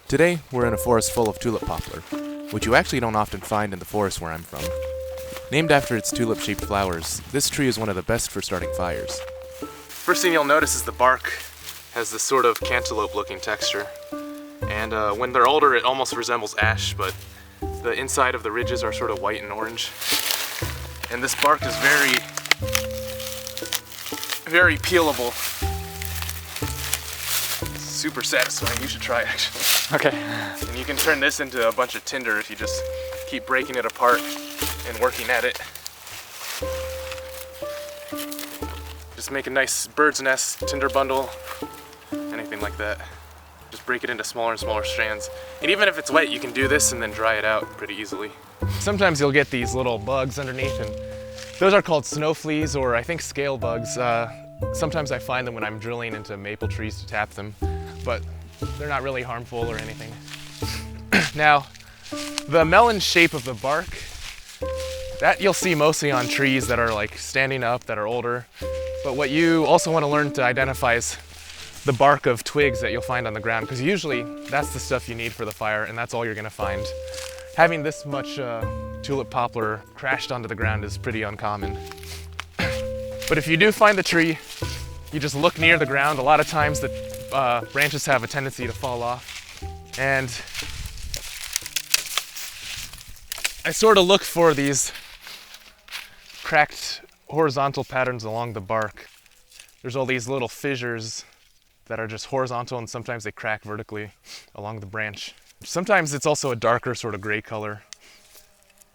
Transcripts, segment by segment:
Today, we're in a forest full of tulip poplar, which you actually don't often find in the forest where I'm from. Named after its tulip-shaped flowers, this tree is one of the best for starting fires. First thing you'll notice is the bark has this sort of cantaloupe-looking texture. And when they're older, it almost resembles ash, but the inside of the ridges are sort of white and orange. And this bark is very peelable. It's super satisfying. You should try, actually. Okay. And you can turn this into a bunch of tinder if you just keep breaking it apart and working at it. Just make a nice bird's nest, tinder bundle, anything like that. Just break it into smaller and smaller strands. And even if it's wet, you can do this and then dry it out pretty easily. Sometimes you'll get these little bugs underneath, and those are called snow fleas, or I think scale bugs. Sometimes I find them when I'm drilling into maple trees to tap them, but they're not really harmful or anything. Now, the melon shape of the bark, that you'll see mostly on trees that are like standing up, that are older. But what you also want to learn to identify is the bark of twigs that you'll find on the ground, because usually that's the stuff you need for the fire, and that's all you're gonna find. Having this much tulip poplar crashed onto the ground is pretty uncommon. But if you do find the tree, you just look near the ground. A lot of times the branches have a tendency to fall off. And I sort of look for these cracked horizontal patterns along the bark. There's all these little fissures that are just horizontal, and sometimes they crack vertically along the branch. Sometimes it's also a darker sort of gray color.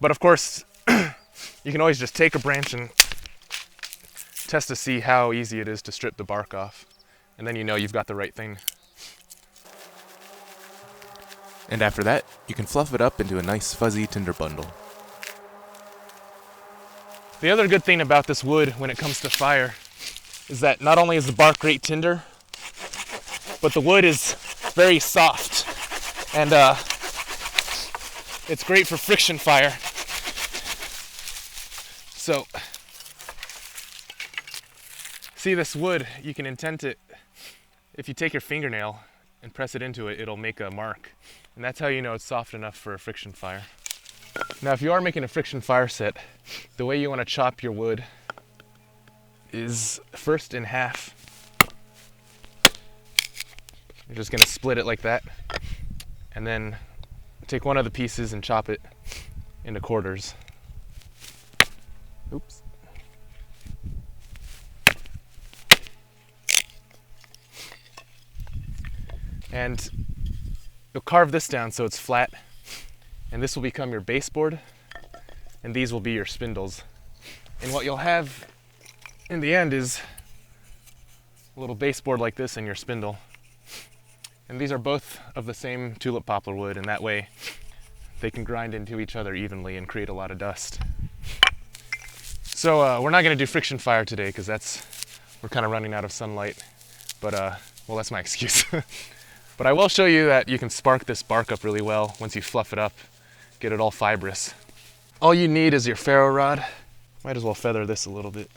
But of course, you can always just take a branch and test to see how easy it is to strip the bark off. And then you know you've got the right thing. And after that, you can fluff it up into a nice fuzzy tinder bundle. The other good thing about this wood when it comes to fire is that not only is the bark great tinder, but the wood is very soft, and it's great for friction fire. So, see this wood, you can indent it. If you take your fingernail and press it into it, it'll make a mark. And that's how you know it's soft enough for a friction fire. Now, if you are making a friction fire set, the way you want to chop your wood is first in half. You're just going to split it like that, and then take one of the pieces and chop it into quarters. Oops. And you'll carve this down so it's flat, and this will become your baseboard, and these will be your spindles. And what you'll have in the end is a little baseboard like this and your spindle. And these are both of the same tulip poplar wood, and that way they can grind into each other evenly and create a lot of dust. So we're not going to do friction fire today because we're kind of running out of sunlight, but well, that's my excuse. But I will show you that you can spark this bark up really well once you fluff it up, get it all fibrous. All you need is your ferro rod. Might as well feather this a little bit.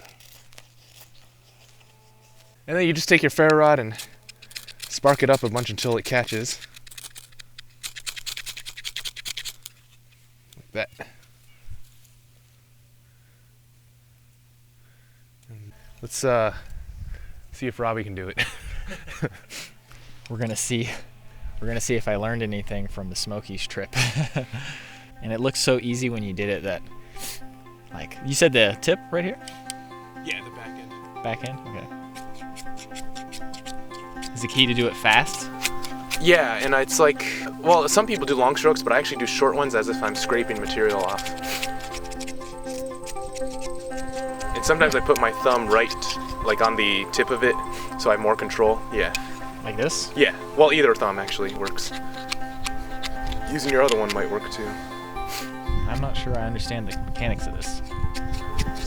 And then you just take your ferro rod and spark it up a bunch until it catches. Like that. Let's see if Robbie can do it. We're gonna see if I learned anything from the Smokies trip. And it looks so easy when you did it that, like, you said the tip right here? Yeah, the back end. Back end? Okay. Is the key to do it fast? Yeah, and it's like, well, some people do long strokes, but I actually do short ones as if I'm scraping material off. And sometimes I put my thumb right, like on the tip of it, so I have more control. Yeah. Like this? Yeah, well, either thumb actually works. Using your other one might work too. I'm not sure I understand the mechanics of this.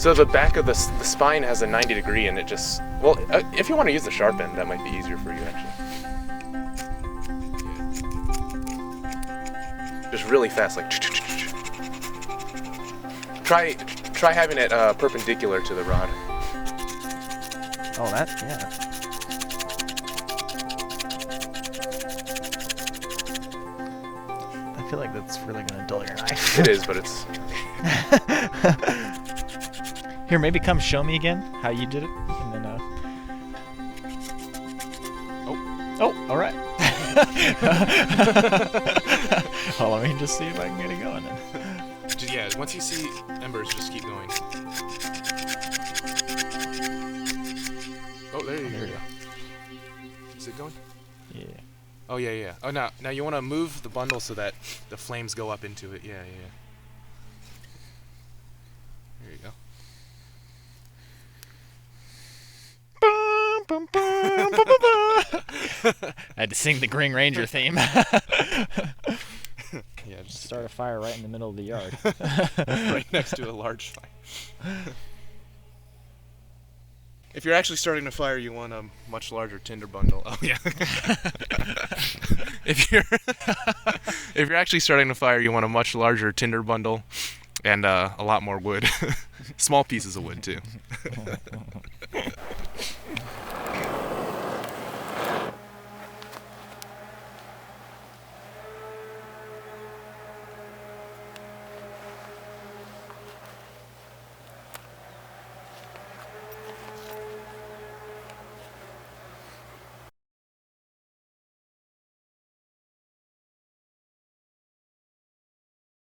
So the back of the spine has a 90 degree, and it just, well, if you want to use the sharp end, that might be easier for you actually. Just really fast, like. Try having it perpendicular to the rod. Oh, that, yeah. feel like that's really gonna dull your knife. It is, but it's... Here, maybe come show me again how you did it, and then Oh, all right. Well, let me just see if I can get it going then. Yeah, once you see embers, just keep going. Oh, there you go. Is it going? Yeah. Oh, yeah. Oh, now you want to move the bundle so that the flames go up into it. Yeah. There you go. I had to sing the Green Ranger theme. Yeah, just Start a fire right in the middle of the yard. right next to a large fire. If you're actually starting a fire, you want a much larger tinder bundle. Oh yeah. If you're actually starting a fire, you want a much larger tinder bundle and a lot more wood. Small pieces of wood too.